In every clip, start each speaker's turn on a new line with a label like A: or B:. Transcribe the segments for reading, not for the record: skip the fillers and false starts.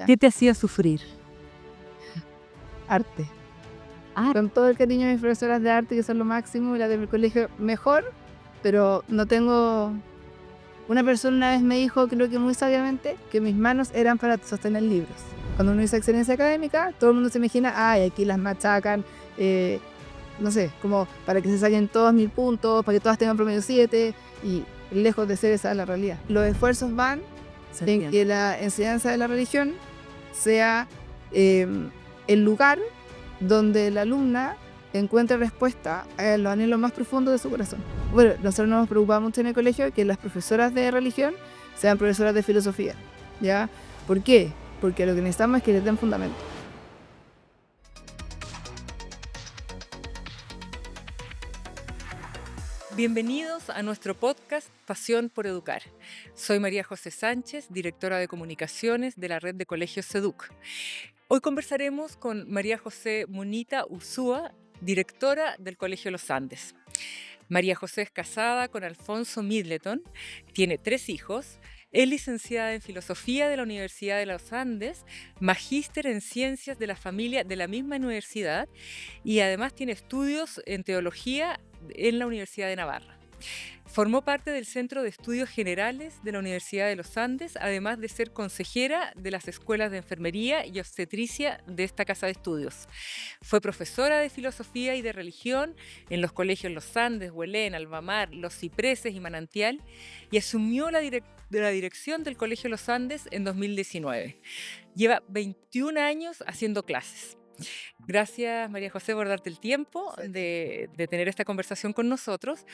A: ¿Qué te hacía sufrir?
B: Arte.
A: Ah,
B: Con todo el cariño de mis profesoras de arte, que son lo máximo, y las de mi colegio mejor, pero no tengo... Una persona una vez me dijo, creo que muy sabiamente, que mis manos eran para sostener libros. Cuando uno dice excelencia académica, todo el mundo se imagina, ay, aquí las machacan, no sé, como para que se saquen todos 1000 puntos, para que todas tengan promedio 7, y lejos de ser esa la realidad. Los esfuerzos van
A: se
B: en
A: entiende.
B: que la enseñanza de la religión sea el lugar donde la alumna encuentre respuesta a los anhelos más profundos de su corazón. Bueno, nosotros nos preocupamos mucho en el colegio que las profesoras de religión sean profesoras de filosofía, ¿ya? ¿Por qué? Porque lo que necesitamos es que les den fundamento.
A: Bienvenidos a nuestro podcast Pasión por Educar. Soy María José Sánchez, directora de comunicaciones de la red de colegios SEDUC. Hoy conversaremos con María José Munita Ursúa, directora del Colegio Los Andes. María José es casada con Alfonso Middleton, tiene 3 hijos, es licenciada en Filosofía de la Universidad de los Andes, magíster en Ciencias de la Familia de la misma universidad y además tiene estudios en Teología en la Universidad de Navarra. Formó parte del Centro de Estudios Generales de la Universidad de los Andes, además de ser consejera de las escuelas de enfermería y obstetricia de esta casa de estudios. Fue profesora de filosofía y de religión en los colegios Los Andes, Huelén, Albamar, Los Cipreses y Manantial y asumió la dirección del Colegio Los Andes en 2019. Lleva 21 años haciendo clases. Gracias, María José, por darte el tiempo de tener esta conversación con nosotros.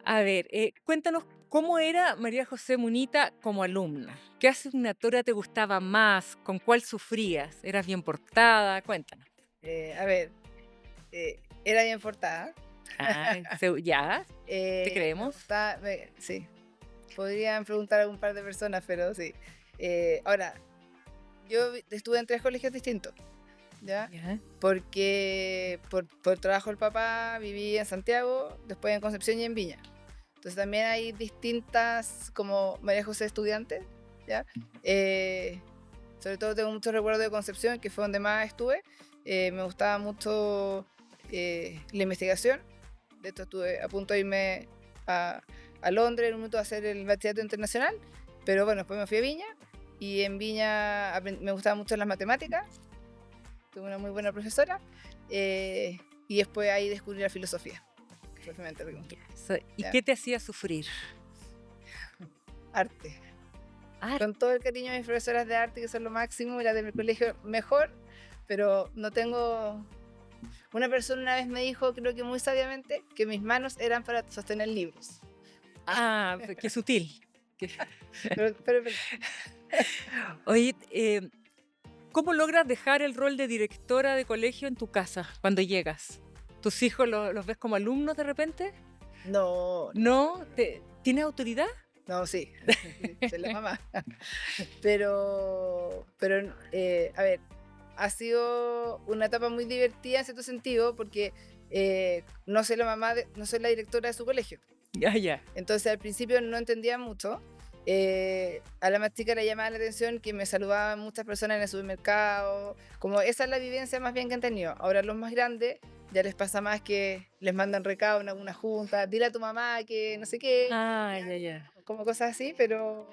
A: A ver, cuéntanos cómo era María José Munita como alumna. ¿Qué asignatura te gustaba más? ¿Con cuál sufrías? ¿Eras bien portada? Cuéntanos.
B: Era bien portada.
A: Ya, te creemos.
B: Sí, podrían preguntar a un par de personas, pero sí. Ahora, yo estuve en 3 colegios distintos, ¿ya?
A: Ya.
B: Porque por trabajo del papá viví en Santiago, después en Concepción y en Viña. Entonces también hay distintas, como María José estudiante, ¿ya? Sobre todo tengo muchos recuerdos de Concepción, que fue donde más estuve. Me gustaba mucho la investigación. De hecho estuve a punto de irme a Londres en un momento a hacer el bachillerato internacional, pero bueno, después me fui a Viña, y en Viña me gustaban mucho las matemáticas. Tuve una muy buena profesora, y después ahí descubrí la filosofía, que fue finalmente lo que me gustó.
A: ¿Y
B: Ya.
A: qué te hacía sufrir?
B: Arte.
A: Arte.
B: Con todo el cariño de mis profesoras de arte, que son lo máximo, y las de mi colegio mejor, pero no tengo... Una persona una vez me dijo, creo que muy sabiamente, que mis manos eran para sostener libros.
A: Ah, qué sutil.
B: Pero
A: Oye, ¿cómo logras dejar el rol de directora de colegio en tu casa cuando llegas? ¿Tus hijos los ves como alumnos de repente?
B: no,
A: ¿No? ¿Tienes autoridad?
B: no, sí, soy la mamá. Pero a ver, ha sido una etapa muy divertida en cierto sentido, porque no soy la mamá, no soy la directora de su colegio.
A: Ya.
B: Entonces al principio no entendía mucho. A la más chica le llamaba la atención que me saludaban muchas personas en el supermercado. Como esa es la vivencia más bien que han tenido. Ahora a los más grandes ya les pasa más que les mandan recado en alguna junta, dile a tu mamá que no sé qué,
A: Ah, ya.
B: como cosas así, pero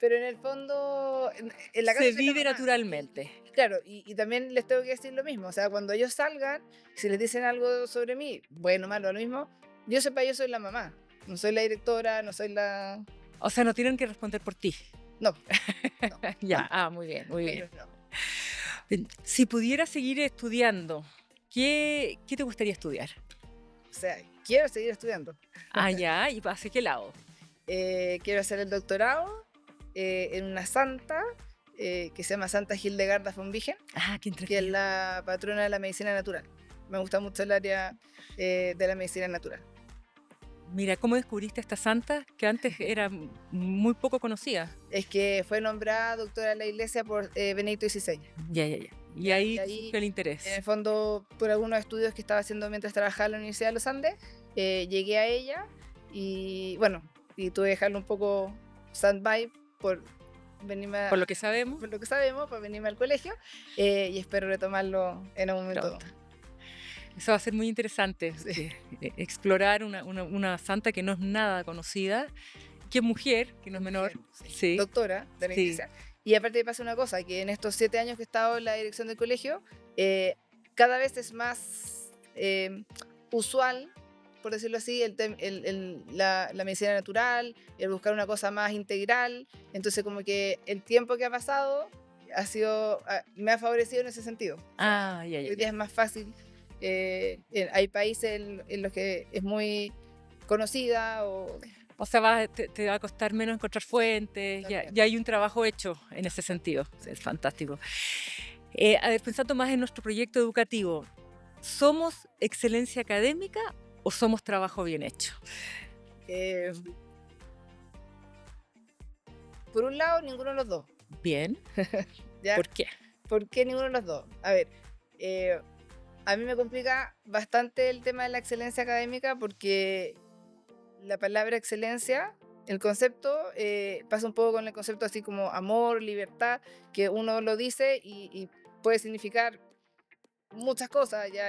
B: en el fondo en la casa
A: Se
B: soy la
A: vive
B: mamá.
A: naturalmente.
B: Claro, y también les tengo que decir lo mismo. O sea, cuando ellos salgan, si les dicen algo sobre mí, bueno, malo, lo mismo, yo sepa, yo soy la mamá. No soy la directora, no soy la...
A: O sea, no tienen que responder por ti.
B: No.
A: Ya, muy bien, muy bien.
B: Pero no.
A: Si pudieras seguir estudiando, ¿qué te gustaría estudiar?
B: O sea, quiero seguir estudiando.
A: Ya, ¿y hacia qué lado?
B: Quiero hacer el doctorado en una santa que se llama Santa Hildegarda von Bingen,
A: Ah, qué
B: que es
A: entretenido.
B: la patrona de la medicina natural. Me gusta mucho el área de la medicina natural.
A: Mira, ¿cómo descubriste esta santa que antes era muy poco conocida?
B: Es que fue nombrada doctora de la iglesia por Benedicto XVI.
A: Ya. Y ahí surgió el interés.
B: En el fondo, por algunos estudios que estaba haciendo mientras trabajaba en la Universidad de los Andes, llegué a ella y bueno, y tuve que dejarlo un poco stand-by por venirme
A: Por lo que sabemos,
B: por lo que sabemos, para venirme al colegio, y espero retomarlo en un momento
A: pronto.
B: dado.
A: Eso va a ser muy interesante,
B: Sí.
A: explorar una santa que no es nada conocida, que es mujer, que no es menor.
B: Mujer, sí.
A: Sí,
B: Doctora de la
A: sí.
B: iglesia. Y aparte pasa una cosa, que en estos 7 años que he estado en la dirección del colegio, cada vez es más usual, por decirlo así, la medicina natural, el buscar una cosa más integral. Entonces como que el tiempo que ha pasado me ha favorecido en ese sentido.
A: Ah, ya, ya,
B: Hoy día
A: ya.
B: es más fácil. Hay países en los que es muy conocida
A: O sea, te va a costar menos encontrar fuentes,
B: también.
A: ya hay un trabajo hecho en ese sentido, es fantástico. A ver, pensando más en nuestro proyecto educativo, ¿somos excelencia académica o somos trabajo bien hecho?
B: Eh, por un lado, ninguno de los dos.
A: Bien,
B: ¿Ya?
A: ¿por qué?
B: ¿Por qué ninguno de los dos? A ver, eh, a mí me complica bastante el tema de la excelencia académica porque la palabra excelencia, el concepto, pasa un poco con el concepto así como amor, libertad, que uno lo dice y puede significar muchas cosas, ya,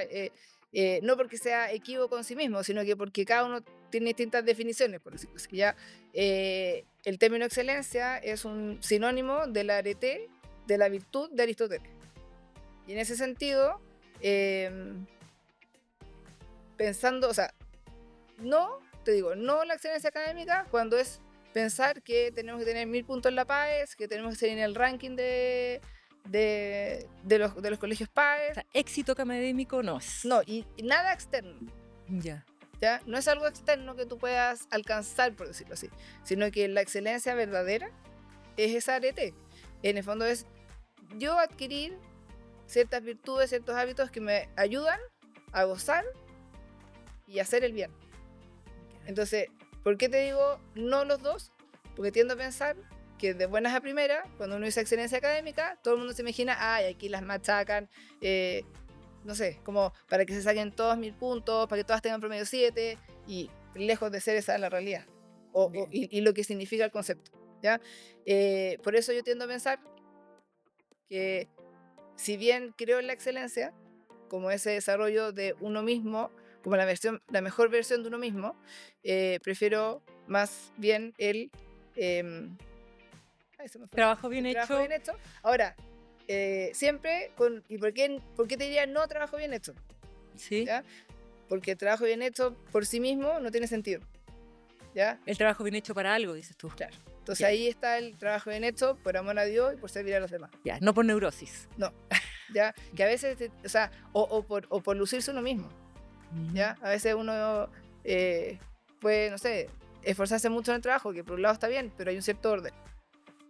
B: no porque sea equívoco en sí mismo, sino que porque cada uno tiene distintas definiciones, por decirlo así. Ya, el término excelencia es un sinónimo de la arete, de la virtud de Aristóteles. Y en ese sentido, pensando, o sea, no, te digo, no la excelencia académica cuando es pensar que tenemos que tener 1000 puntos en la PAES, que tenemos que ser en el ranking de los colegios
A: O
B: PAES.
A: sea, éxito académico no es.
B: No, y nada externo,
A: Ya.
B: ¿ya? No es algo externo que tú puedas alcanzar, por decirlo así, sino que la excelencia verdadera es esa arete. En el fondo es yo adquirir ciertas virtudes, ciertos hábitos que me ayudan a gozar y hacer el bien. Entonces, ¿por qué te digo no los dos? Porque tiendo a pensar que de buenas a primeras, cuando uno dice excelencia académica, todo el mundo se imagina, ay, aquí las machacan, no sé, como para que se saquen todos 1000 puntos, para que todas tengan promedio 7, y lejos de ser esa la realidad, y lo que significa el concepto, ¿ya? Por eso yo tiendo a pensar que si bien creo en la excelencia, como ese desarrollo de uno mismo, como la mejor versión de uno mismo, prefiero más bien ay, se me fue.
A: Trabajo bien
B: El trabajo
A: hecho,
B: bien hecho. Ahora, siempre ¿y por qué te diría no trabajo bien hecho?
A: ¿sí?
B: ¿Ya? Porque el trabajo bien hecho por sí mismo no tiene sentido, ¿ya?
A: El trabajo bien hecho para algo, dices tú.
B: Claro. Entonces
A: Ya.
B: ahí está el trabajo bien hecho por amor a Dios y por servir a los demás.
A: Ya, no por neurosis.
B: No, ¿ya? Que a veces, o sea, o por lucirse uno mismo, ¿ya? A veces uno puede, no sé, esforzarse mucho en el trabajo, que por un lado está bien, pero hay un cierto orden.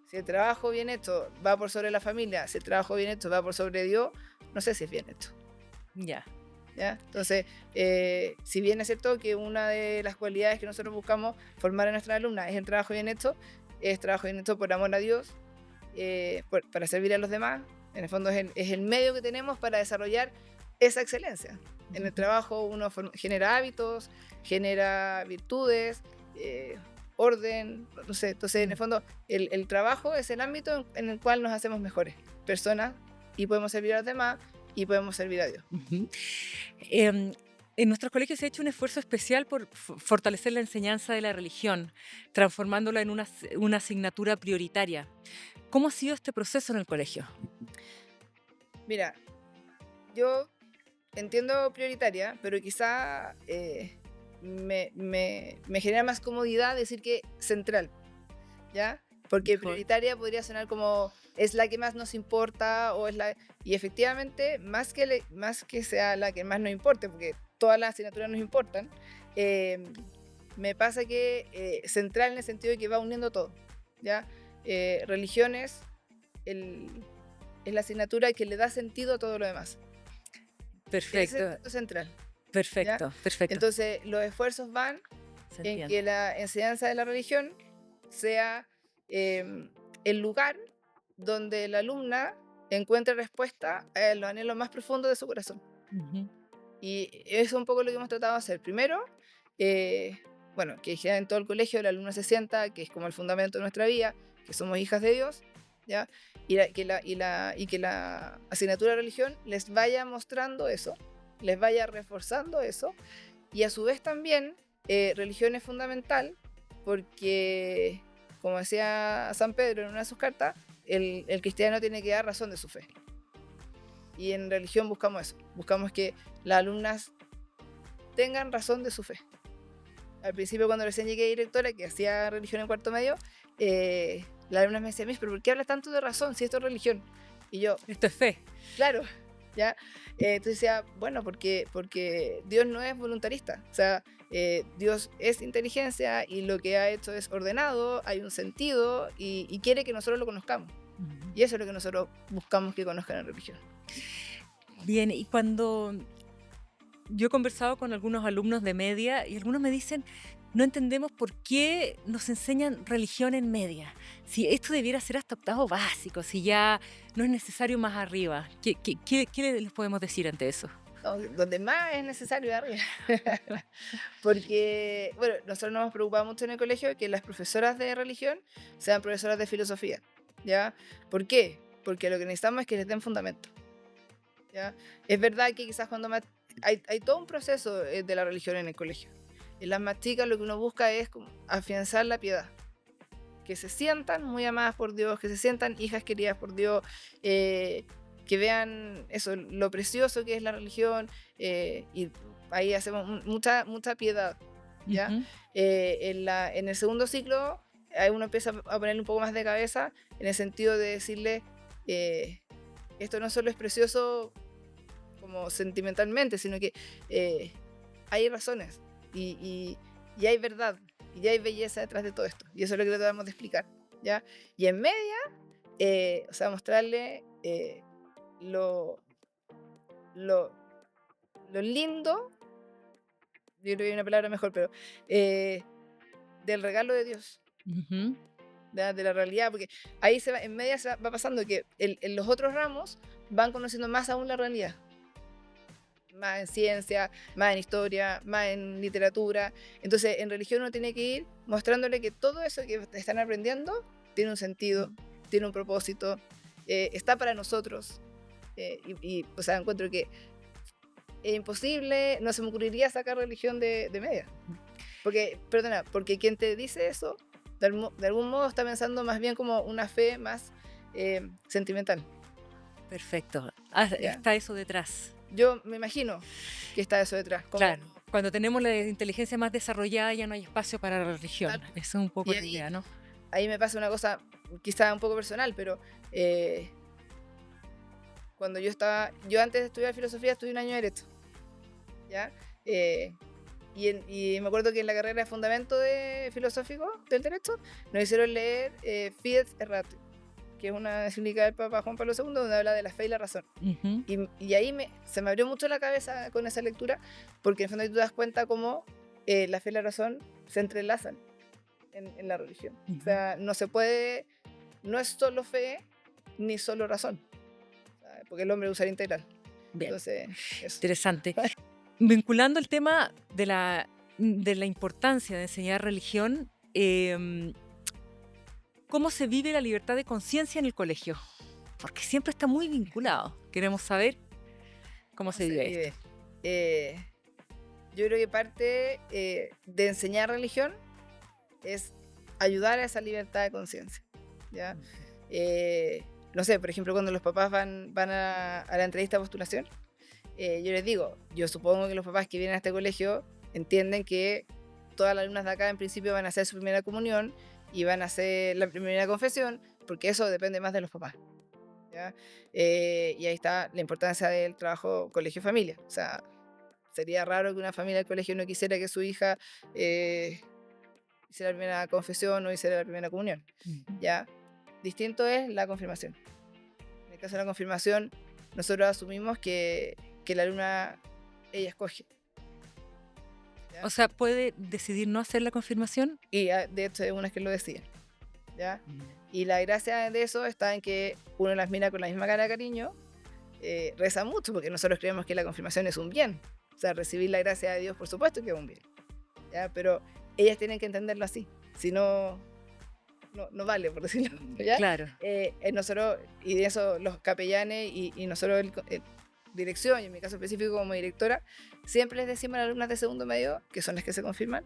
B: Si el trabajo bien hecho va por sobre la familia, si el trabajo bien hecho va por sobre Dios, no sé si es bien hecho,
A: Ya.
B: ¿ya? Entonces, si bien es cierto que una de las cualidades que nosotros buscamos formar a nuestras alumnas es el trabajo bien hecho, es trabajo bien hecho por amor a Dios, para servir a los demás. En el fondo es el medio que tenemos para desarrollar esa excelencia. En el trabajo uno genera hábitos, genera virtudes, orden, no sé. Entonces, en el fondo, el trabajo es el ámbito en el cual nos hacemos mejores personas y podemos servir a los demás y podemos servir a Dios.
A: Ujú. En nuestros colegios se ha hecho un esfuerzo especial por fortalecer la enseñanza de la religión, transformándola en una asignatura prioritaria. ¿Cómo ha sido este proceso en el colegio?
B: Mira, yo entiendo prioritaria, pero quizá me genera más comodidad decir que central, ¿ya? Porque
A: Mejor.
B: prioritaria podría sonar como es la que más nos importa o es la... Y efectivamente, más que sea la que más nos importe, porque todas las asignaturas nos importan, me pasa que central en el sentido de que va uniendo todo, ¿ya? Religiones es la asignatura que le da sentido a todo lo demás. Ese es
A: Perfecto,
B: el punto central.
A: perfecto, perfecto.
B: Entonces, los esfuerzos van
A: Se
B: en
A: entiende.
B: que la enseñanza de la religión sea el lugar donde la alumna encuentre respuesta a los anhelos más profundos de su corazón.
A: Ujú.
B: Y eso es un poco lo que hemos tratado de hacer. Primero, bueno, que en todo el colegio la alumna se sienta, que es como el fundamento de nuestra vida, que somos hijas de Dios, ¿ya? Y que la asignatura de religión les vaya mostrando eso, les vaya reforzando eso, y a su vez también religión es fundamental porque, como decía San Pedro en una de sus cartas, el cristiano tiene que dar razón de su fe. Y en religión buscamos eso, buscamos que las alumnas tengan razón de su fe. Al principio, cuando recién llegué directora, que hacía religión en cuarto medio, las alumnas me decían, ¿pero por qué hablas tanto de razón si esto es religión? Y yo,
A: Esto es fe.
B: claro, ¿ya? Entonces decía, bueno, porque Dios no es voluntarista, o sea, Dios es inteligencia y lo que ha hecho es ordenado, hay un sentido y quiere que nosotros lo conozcamos. Y eso es lo que nosotros buscamos que conozcan en religión.
A: Bien, y cuando yo he conversado con algunos alumnos de media y algunos me dicen, no entendemos por qué nos enseñan religión en media. Si esto debiera ser hasta octavo básico, si ya no es necesario más arriba. ¿Qué les podemos decir ante eso?
B: No, donde más es necesario arriba. Porque, bueno, nosotros nos hemos preocupado mucho en el colegio que las profesoras de religión sean profesoras de filosofía, ¿ya? ¿Por qué? Porque lo que necesitamos es que les den fundamento, ¿ya? Es verdad que quizás cuando hay todo un proceso de la religión en el colegio. En las más chicas lo que uno busca es como afianzar la piedad, que se sientan muy amadas por Dios, que se sientan hijas queridas por Dios, que vean eso, lo precioso que es la religión, y ahí hacemos mucha piedad, ¿ya?
A: Ujú.
B: En el segundo ciclo, ahí uno empieza a ponerle un poco más de cabeza, en el sentido de decirle, esto no solo es precioso como sentimentalmente, sino que hay razones y hay verdad y hay belleza detrás de todo esto. Y eso es lo que le tratamos de explicar, ¿ya? Y en media, o sea, mostrarle lo, lo, lo lindo, yo creo que hay una palabra mejor, pero del regalo de Dios,
A: Ujú.
B: de la realidad, porque ahí en media va pasando que en los otros ramos van conociendo más aún la realidad. Más en ciencia, más en historia, más en literatura. Entonces, en religión uno tiene que ir mostrándole que todo eso que están aprendiendo tiene un sentido, tiene un propósito, está para nosotros. O sea, encuentro que es imposible, no se me ocurriría sacar religión de media. Porque, perdona, porque quien te dice eso, de algún modo está pensando más bien como una fe más sentimental.
A: Perfecto.
B: ¿Ya?
A: Está eso detrás.
B: Yo me imagino que está eso detrás. Como,
A: Claro. Cuando tenemos la inteligencia más desarrollada ya no hay espacio para la religión.
B: Claro.
A: Esa es un poco
B: Y
A: la idea, ¿no?
B: ahí me pasa una cosa quizá un poco personal, pero cuando yo antes de estudiar filosofía estudié un año de derecho, ¿ya? Y me acuerdo que en la carrera de fundamento filosófico del derecho nos hicieron leer Fides et Ratio, que es una encíclica del Papa Juan Pablo II donde habla de la fe y la razón.
A: Ujú.
B: Y ahí se me abrió mucho la cabeza con esa lectura, porque en el fondo tú te das cuenta cómo la fe y la razón se entrelazan en la religión.
A: Ujú.
B: O sea, no se puede, no es solo fe ni solo razón, ¿sabes? Porque el hombre es un ser integral.
A: Bien.
B: Entonces, eso.
A: Interesante. Vinculando el tema de la importancia de enseñar religión, ¿cómo se vive la libertad de conciencia en el colegio? Porque siempre está muy vinculado. Queremos saber cómo se vive esto.
B: Yo creo que parte de enseñar religión es ayudar a esa libertad de conciencia, ¿ya? No sé, por ejemplo, cuando los papás van a la entrevista de postulación, yo les digo, yo supongo que los papás que vienen a este colegio entienden que todas las alumnas de acá en principio van a hacer su primera comunión y van a hacer la primera confesión, porque eso depende más de los papás, ¿ya? Y ahí está la importancia del trabajo colegio-familia. O sea, sería raro que una familia del colegio no quisiera que su hija hiciera la primera confesión o hiciera la primera comunión, ¿ya? Distinto es la confirmación. En el caso de la confirmación, nosotros asumimos que la alumna, ella escoge. ¿Ya?
A: O sea, ¿puede decidir no hacer la confirmación?
B: Y de hecho, hay unas que lo deciden, ¿ya? Y la gracia de eso está en que uno las mira con la misma cara de cariño, reza mucho, porque nosotros creemos que la confirmación es un bien. O sea, recibir la gracia de Dios, por supuesto que es un bien, ¿ya? Pero ellas tienen que entenderlo así. Si no, no vale, por decirlo, ¿ya?
A: Claro.
B: Nosotros, y de eso los capellanes y nosotros dirección, y en mi caso específico como directora, siempre les decimos a las alumnas de segundo medio, que son las que se confirman,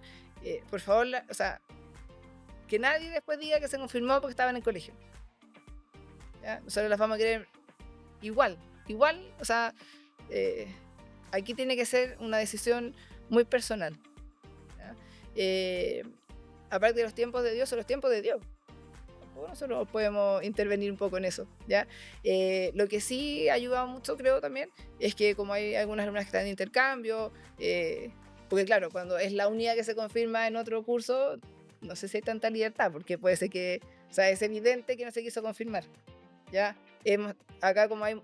B: por favor, o sea, que nadie después diga que se confirmó porque estaba en el colegio. ¿Ya? Nosotros las vamos a querer igual, o sea, aquí tiene que ser una decisión muy personal. ¿Ya? Aparte de los tiempos de Dios, son los tiempos de Dios. Nosotros podemos intervenir un poco en eso, ¿ya? Lo que sí ayuda mucho, creo, también, es que como hay algunas alumnas que están en intercambio, porque claro, cuando es la unidad que se confirma en otro curso, no sé si hay tanta libertad, porque puede ser que, o sea, es evidente que no se quiso confirmar, ¿ya? Acá como hay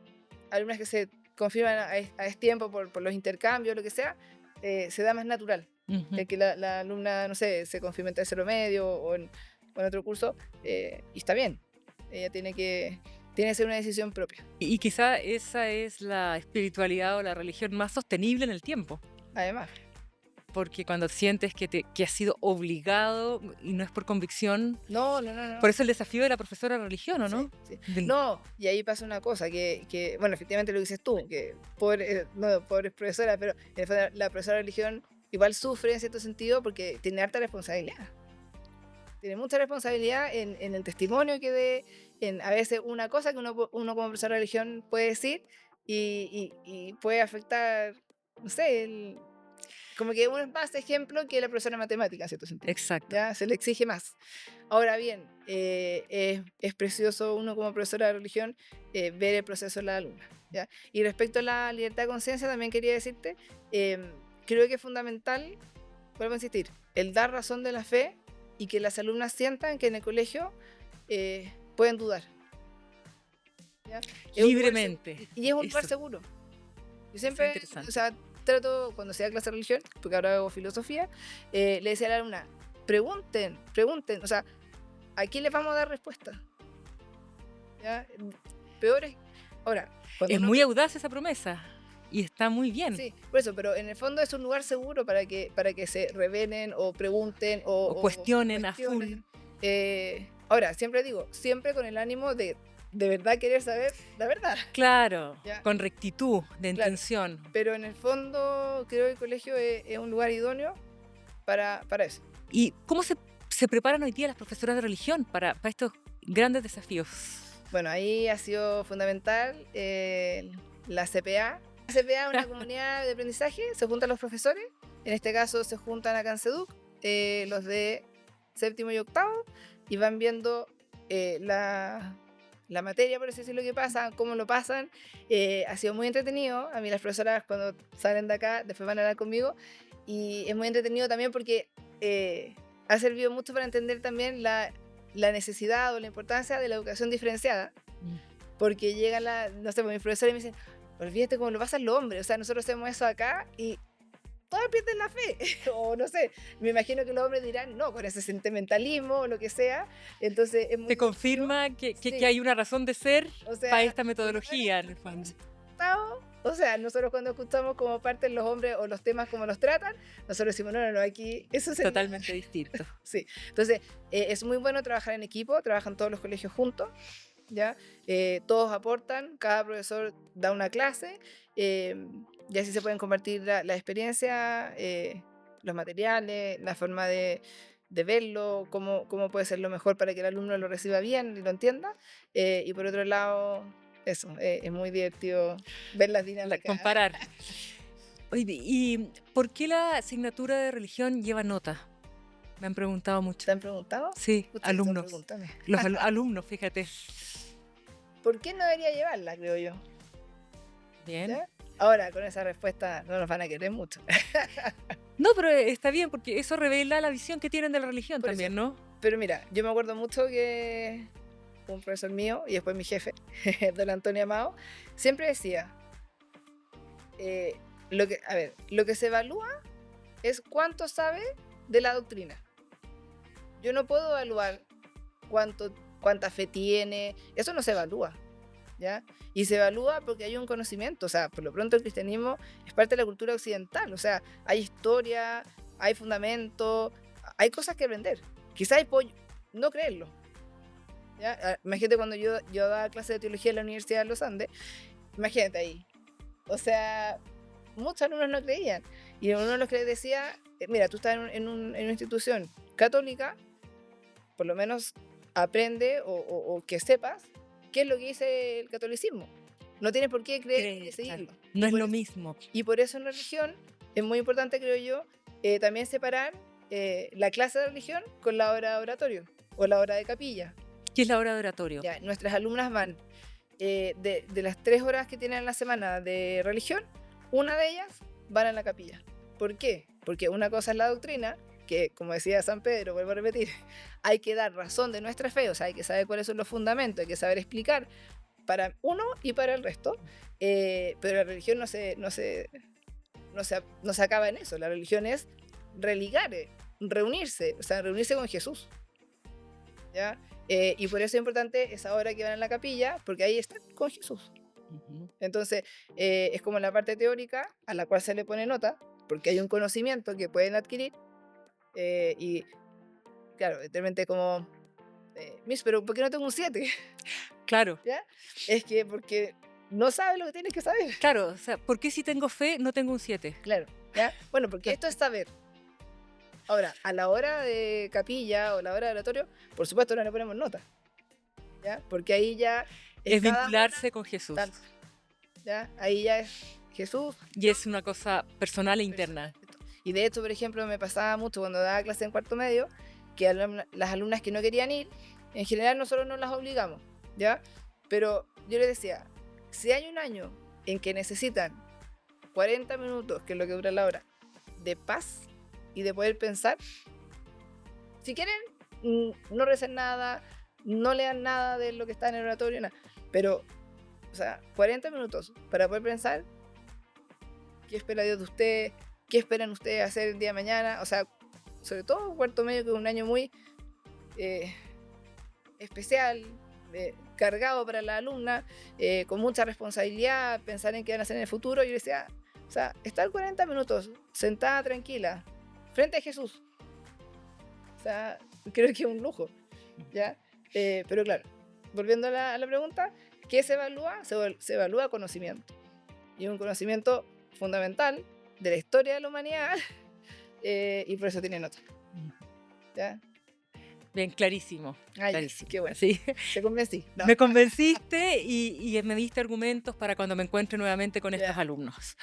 B: alumnas que se confirman a tiempo por los intercambios, lo que sea, se da más natural.
A: Ujú.
B: Que la alumna, no sé, se confirme en tercero medio o en otro curso, y está bien. Ella tiene que ser una decisión propia.
A: Y quizá esa es la espiritualidad o la religión más sostenible en el tiempo.
B: Además,
A: Porque cuando sientes que has sido obligado y no es por convicción,
B: no.
A: por eso el desafío de la profesora de religión, ¿o no?
B: Sí.
A: Del-
B: No, y ahí pasa una cosa, que bueno, efectivamente lo dices tú, que pobre profesora, pero en el fondo la profesora de religión igual sufre en cierto sentido porque tiene harta responsabilidad. Tiene mucha responsabilidad en el testimonio que dé, en a veces una cosa que uno como profesor de religión puede decir y puede afectar, no sé, como que uno es más ejemplo que la profesora de matemática en cierto sentido.
A: Exacto.
B: Ya se le exige más. Ahora bien, es precioso uno como profesora de religión ver el proceso de la alumna, ¿ya? Y respecto a la libertad de conciencia, también quería decirte, creo que es fundamental, vuelvo a insistir, el dar razón de la fe y que las alumnas sientan que en el colegio pueden dudar. ¿Ya? Es un lugar
A: Libremente.
B: y es un lugar
A: Eso,
B: seguro. Yo
A: eso es
B: siempre,
A: interesante.
B: o sea, trato, cuando sea clase de religión, porque ahora hago filosofía, le decía a la alumna, pregunten, o sea, ¿a quién les vamos a dar respuesta? ¿Ya? Peor es, ahora, cuando
A: Es
B: uno
A: muy audaz esa promesa y está muy bien.
B: sí, por eso, pero en el fondo es un lugar seguro para que se revelen o pregunten
A: O cuestionen a full.
B: cuestionen. Ahora, siempre digo, siempre con el ánimo de verdad querer saber la verdad.
A: Claro,
B: Ya.
A: con rectitud de
B: Claro.
A: intención.
B: Pero en el fondo creo que el colegio es un lugar idóneo para eso.
A: ¿Y cómo se preparan hoy día las profesoras de religión para estos grandes desafíos?
B: Bueno, ahí ha sido fundamental la CPA. La CPA es una comunidad de aprendizaje, se juntan los profesores, en este caso se juntan acá en CEDUC, los de séptimo y octavo, y van viendo la materia, por así decirlo, que pasa, cómo lo pasan. Ha sido muy entretenido. A mí las profesoras cuando salen de acá después van a hablar conmigo, y es muy entretenido también porque ha servido mucho para entender también la necesidad o la importancia de la educación diferenciada, porque llegan no sé, mis profesores y me dicen, olvídate cómo lo pasan los hombres, o sea, nosotros hacemos eso acá y todos pierden la fe, o no sé, me imagino que los hombres dirán, no, con ese sentimentalismo o lo que sea, entonces es muy
A: Te confirma que
B: Sí.
A: hay una razón de ser
B: o sea,
A: para esta metodología, en el fondo.
B: o sea, nosotros cuando escuchamos cómo parten los hombres o los temas como los tratan, nosotros decimos, no, aquí eso es
A: Totalmente distinto.
B: Sí, entonces es muy bueno trabajar en equipo, trabajan todos los colegios juntos, ¿ya? Todos aportan, cada profesor da una clase, y así se pueden compartir la experiencia, los materiales, la forma de verlo, cómo puede ser lo mejor para que el alumno lo reciba bien y lo entienda. Y por otro lado, eso, es muy divertido ver las dinámicas.
A: Comparar. Oye, ¿y por qué la asignatura de religión lleva nota? Me han preguntado mucho.
B: ¿Te han preguntado?
A: Sí,
B: Pucha,
A: alumnos.
B: pregúntame.
A: Los alumnos, fíjate.
B: ¿Por qué no debería llevarla, creo yo?
A: Bien.
B: ¿Ya? Ahora, con esa respuesta no nos van a querer mucho.
A: No, pero está bien, porque eso revela la visión que tienen de la religión
B: Por
A: también, ¿no?
B: Pero mira, yo me acuerdo mucho que un profesor mío y después mi jefe, don Antonio Amado, siempre decía, lo que se evalúa es cuánto sabe de la doctrina. Yo no puedo evaluar cuánta fe tiene, eso no se evalúa, ¿ya? Y se evalúa porque hay un conocimiento, o sea, por lo pronto el cristianismo es parte de la cultura occidental, o sea, hay historia, hay fundamento, hay cosas que aprender. Quizás hay no creerlo, ¿ya? Imagínate cuando yo daba clase de teología en la Universidad de los Andes, imagínate ahí. O sea, muchos alumnos no creían. Y uno de los que les decía, mira, tú estás en una institución católica, por lo menos aprende o que sepas qué es lo que dice el catolicismo. No tienes por qué creer y seguirlo.
A: Claro. No es lo mismo.
B: Y por eso en la religión es muy importante, creo yo, también separar la clase de religión con la hora de oratorio o la hora de capilla.
A: ¿Qué es la hora de oratorio?
B: Ya, nuestras alumnas van de las 3 horas que tienen en la semana de religión, una de ellas van a la capilla. ¿Por qué? Porque una cosa es la doctrina, que como decía San Pedro, vuelvo a repetir, hay que dar razón de nuestra fe, o sea, hay que saber cuáles son los fundamentos, hay que saber explicar para uno y para el resto, pero la religión no se acaba en eso, la religión es religare, reunirse, o sea, reunirse con Jesús, ¿ya? Y por eso es importante esa hora que van a la capilla, porque ahí están con Jesús. Entonces, es como la parte teórica a la cual se le pone nota, porque hay un conocimiento que pueden adquirir, y claro, realmente como, Miss, pero ¿por qué no tengo un 7?
A: Claro.
B: ¿Ya? Es que porque no sabes lo que tienes que saber.
A: Claro, o sea, ¿por qué si tengo fe no tengo un 7?
B: Claro, ¿ya? Bueno, porque esto es saber. Ahora, a la hora de capilla o la hora de oratorio, por supuesto no le ponemos nota, ¿ya? Porque ahí ya
A: Es vincularse con Jesús.
B: Tanto, ¿ya? Ahí ya es Jesús.
A: Y es una cosa personal e interna.
B: Y de hecho, por ejemplo, me pasaba mucho cuando daba clase en cuarto medio, que las alumnas que no querían ir, en general nosotros no las obligamos, ¿ya? Pero yo les decía, si hay un año en que necesitan 40 minutos, que es lo que dura la hora, de paz y de poder pensar, si quieren, no recen nada, no lean nada de lo que está en el oratorio, nada. Pero, o sea, 40 minutos para poder pensar qué espera Dios de usted, qué esperan ustedes hacer el día de mañana, o sea, sobre todo cuarto medio, que es un año muy especial, cargado para la alumna, con mucha responsabilidad, pensar en qué van a hacer en el futuro. Yo decía, o sea, estar 40 minutos sentada tranquila frente a Jesús, o sea, creo que es un lujo, ¿ya? Pero claro, volviendo a la pregunta, ¿qué se evalúa? Se evalúa conocimiento, y un conocimiento fundamental de la historia de la humanidad, y por eso tiene nota, ¿ya?
A: Bien, clarísimo.
B: Ay,
A: clarísimo.
B: qué bueno.
A: Sí.
B: Te convencí. No.
A: Me convenciste y me diste argumentos para cuando me encuentre nuevamente con estos
B: Ya.
A: alumnos.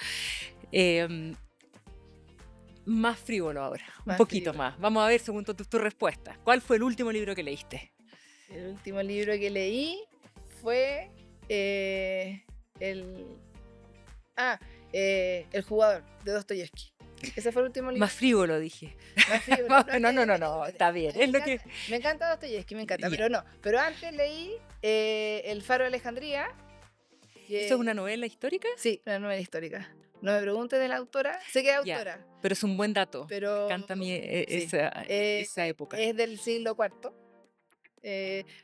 A: Más frívolo ahora, un
B: Más
A: poquito
B: frívolo.
A: más. Vamos a ver, según tu respuesta. ¿Cuál fue el último libro que leíste?
B: El último libro que leí fue El jugador, de Dostoyevsky. Ese fue el último libro.
A: Más frívolo, dije.
B: Más frívolo.
A: No, está bien. Es lo que...
B: Me encanta Dostoyevsky, me encanta,
A: Ya.
B: pero no. Pero antes leí El Faro de Alejandría. que-
A: ¿Eso es una novela histórica?
B: Sí, una novela histórica. No me preguntes de la autora. Sé que es
A: Ya.
B: autora,
A: Pero es un buen dato.
B: pero...
A: Me encanta a mí
B: sí.
A: esa época.
B: Es del siglo IV.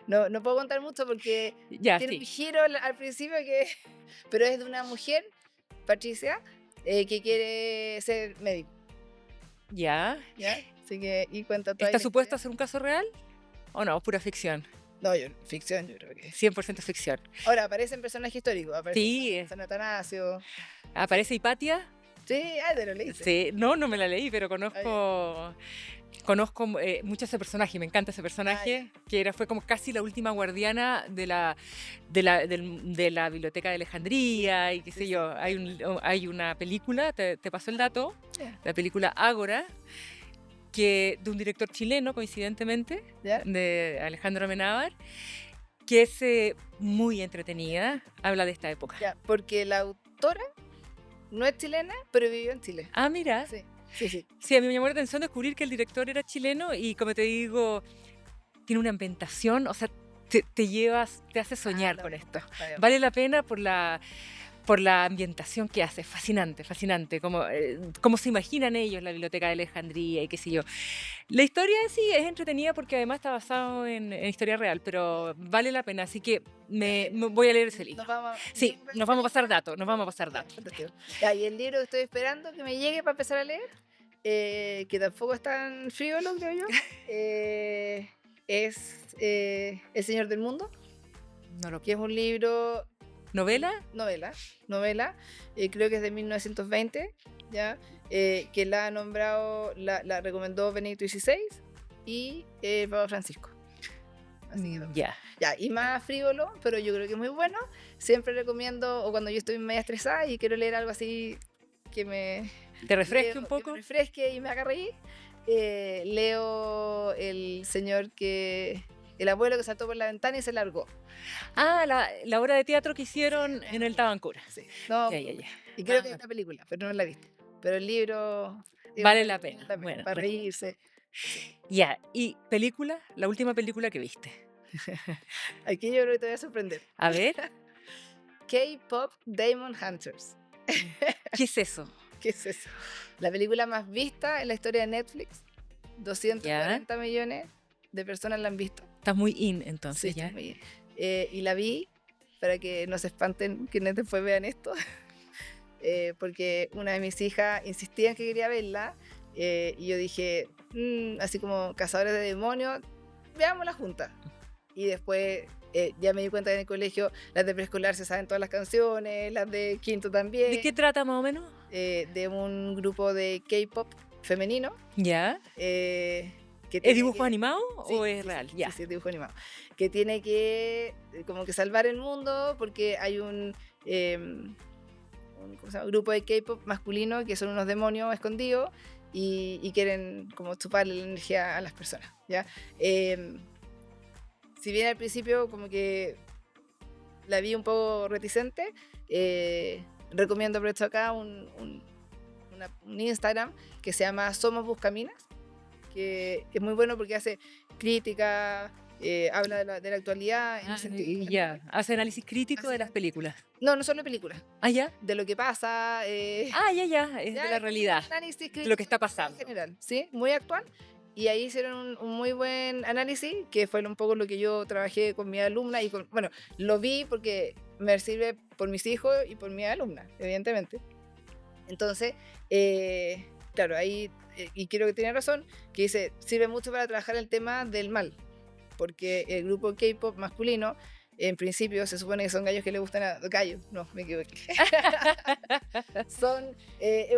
B: No puedo contar mucho porque
A: Ya,
B: tiene
A: sí.
B: un giro al principio que... Pero es de una mujer, Patricia, que quiere ser médico,
A: Ya.
B: ¿ya? Así que... Y cuenta toda
A: ¿Está
B: la
A: supuesto a
B: historia.
A: ser un caso real? ¿O no? Pura ficción.
B: No, ficción, yo creo que...
A: 100% ficción.
B: Ahora, aparecen personajes históricos. Aparece
A: Sí.
B: San Atanasio.
A: ¿Aparece Hipatia?
B: Sí, te lo leíste.
A: Sí. No me la leí, pero conozco mucho ese personaje. Me encanta ese personaje, que fue como casi la última guardiana de la biblioteca de Alejandría y qué sé
B: Sí,
A: yo. Hay una película, te paso el dato,
B: Ya.
A: la película Ágora, de un director chileno, coincidentemente,
B: ¿Ya?
A: de Alejandro Amenábar, que es muy entretenida, habla de esta época.
B: Ya, porque la autora no es chilena, pero vivió en Chile.
A: Ah, mira.
B: Sí, sí, sí.
A: Sí, a mí me llamó la atención descubrir que el director era chileno y, como te digo, tiene una ambientación, o sea, te hace soñar
B: Ah,
A: con
B: no,
A: esto.
B: está bien.
A: Vale la pena por la ambientación que hace, fascinante, como se imaginan ellos la biblioteca de Alejandría y qué sé yo. La historia en sí es entretenida porque además está basado en historia real, pero vale la pena, así que me voy a leer ese libro. Sí, nos vamos a pasar datos.
B: Fantástico. Ya, y el libro que estoy esperando que me llegue para empezar a leer, que tampoco es tan frívolo, creo yo, es El Señor del Mundo,
A: No lo...
B: que es un libro,
A: ¿Novela?
B: novela, creo que es de 1920, ¿ya? Que la ha nombrado, la recomendó Benedicto XVI y el Papa Francisco. Así que,
A: Ya.
B: ya, y más frívolo, pero yo creo que es muy bueno. Siempre recomiendo, o cuando yo estoy media estresada y quiero leer algo así que me
A: ¿Te refresque
B: leo,
A: un
B: que
A: poco?
B: me refresque y me haga reír, leo el abuelo que saltó por la ventana y se largó.
A: Ah, la obra de teatro que hicieron en el Tabancura.
B: Sí, no,
A: Ya, ya, ya.
B: y creo que
A: Ah,
B: es una película, pero no la he visto. Pero el libro
A: vale la pena. Bueno,
B: para reírse.
A: ya. ¿Y película? La última película que viste.
B: Aquí yo creo que te voy a sorprender.
A: A ver,
B: K-Pop Demon Hunters.
A: ¿qué es eso?
B: ¿Qué es eso? La película más vista en la historia de Netflix. 240 millones de personas la han visto.
A: Estás muy in, entonces,
B: Sí,
A: ya.
B: está muy bien. Y la vi, para que no se espanten quienes después vean esto, porque una de mis hijas insistía en que quería verla, y yo dije, así como cazadores de demonios, veámosla juntas. Y después ya me di cuenta que en el colegio las de preescolar se saben todas las canciones, las de quinto también.
A: ¿De qué trata más o menos?
B: De un grupo de K-pop femenino.
A: Ya.
B: Que
A: ¿Es
B: tiene
A: dibujo
B: que-
A: animado
B: Sí,
A: o es
B: sí,
A: real?
B: sí,
A: Ya.
B: sí, es dibujo animado. Que tiene que como que salvar el mundo porque hay ¿cómo se llama? Grupo de K-pop masculino que son unos demonios escondidos y quieren como chuparle la energía a las personas, ¿ya? Si bien al principio como que la vi un poco reticente, recomiendo por esto acá un Instagram que se llama Somos Buscaminas, que es muy bueno porque hace crítica, habla de la actualidad. En
A: Ah,
B: ese sentido.
A: y ya. Hace análisis crítico de las películas.
B: No solo películas,
A: Ah, ya.
B: de lo que pasa.
A: Ah, ya, ya. Es
B: ya,
A: de la realidad.
B: análisis
A: De
B: crítico
A: lo que está pasando.
B: en general, ¿sí? Muy actual. Y ahí hicieron un muy buen análisis, que fue un poco lo que yo trabajé con mi alumna. Bueno, lo vi porque me sirve por mis hijos y por mi alumna, evidentemente. Entonces, claro, ahí, y creo que tiene razón, que dice, sirve mucho para trabajar el tema del mal, porque el grupo K-pop masculino, en principio se supone que son gallos que le gustan a... Gallos, no, me equivoqué. Son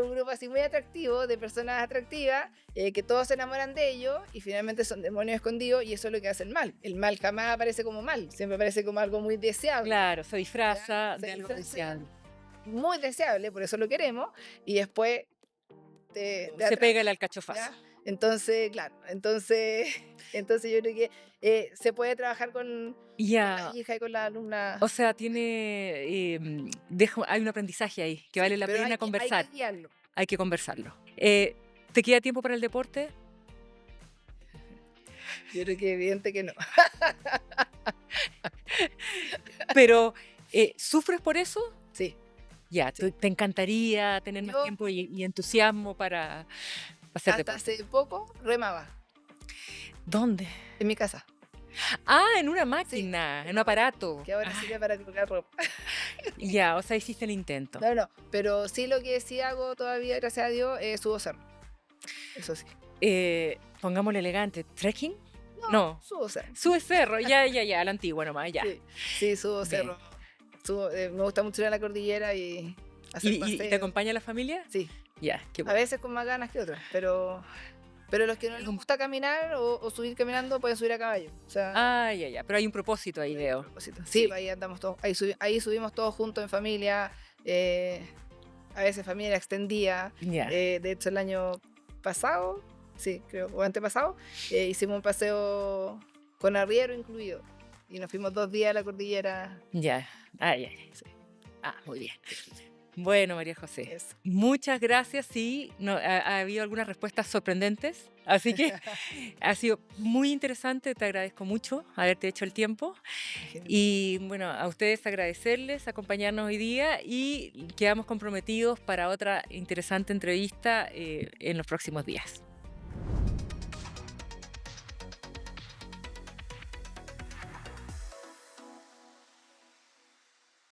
B: un grupo así muy atractivo, de personas atractivas, que todos se enamoran de ellos y finalmente son demonios escondidos y eso es lo que hace el mal. El mal jamás aparece como mal, siempre aparece como algo muy deseable.
A: Claro, se disfraza
B: Ya,
A: de algo deseable.
B: Muy deseable, por eso lo queremos, y después
A: Se
B: atrapa,
A: pega el alcachofazo.
B: ¿ya? Entonces, claro, entonces yo creo que se puede trabajar con
A: Ya.
B: la hija y con la alumna.
A: O sea, tiene. Hay un aprendizaje ahí que vale la
B: pero
A: pena conversar.
B: hay que guiarlo.
A: Hay que conversarlo. ¿Te queda tiempo para el deporte?
B: Yo creo que es evidente que no.
A: Pero, ¿sufres por eso?
B: Sí.
A: Ya,
B: Sí.
A: te encantaría tener más
B: Yo-
A: tiempo y entusiasmo para hacer
B: Hasta
A: deporte.
B: hace poco remaba
A: ¿Dónde?
B: en mi casa,
A: Ah, en una máquina, en un aparato.
B: que ahora
A: Ah,
B: sirve para colgar ropa.
A: ya, o sea, hiciste el intento.
B: No, pero sí lo que sí hago todavía, gracias a Dios, es subo cerro. Eso sí.
A: Pongámosle elegante, ¿trekking? No.
B: Subo cerro.
A: Sube cerro, ya, a la antigua nomás, ya.
B: Sí, subo
A: Bien.
B: cerro. Me gusta mucho ir a la cordillera y hacer
A: ¿Y te
B: paseos.
A: acompaña la familia?
B: Sí,
A: Ya, qué
B: a
A: bueno.
B: veces con más ganas que otras, pero los que no les gusta caminar o subir caminando pueden subir a caballo. O sea,
A: Ah, ya, pero hay un propósito ahí,
B: a
A: veo.
B: propósito.
A: Sí.
B: Sí, ahí andamos todos, ahí subimos todos juntos en familia, a veces familia extendida.
A: Ya.
B: De hecho, el año pasado, sí, creo, o antepasado, hicimos un paseo con arriero incluido y nos fuimos 2 días a la cordillera.
A: Ya. Ah, ya.
B: Sí.
A: Ah, muy bien. Bueno, María José,
B: Eso.
A: muchas gracias. Sí, ha habido algunas respuestas sorprendentes, así que ha sido muy interesante. Te agradezco mucho haberte hecho el tiempo. Y bueno, a ustedes agradecerles acompañarnos hoy día y quedamos comprometidos para otra interesante entrevista en los próximos días.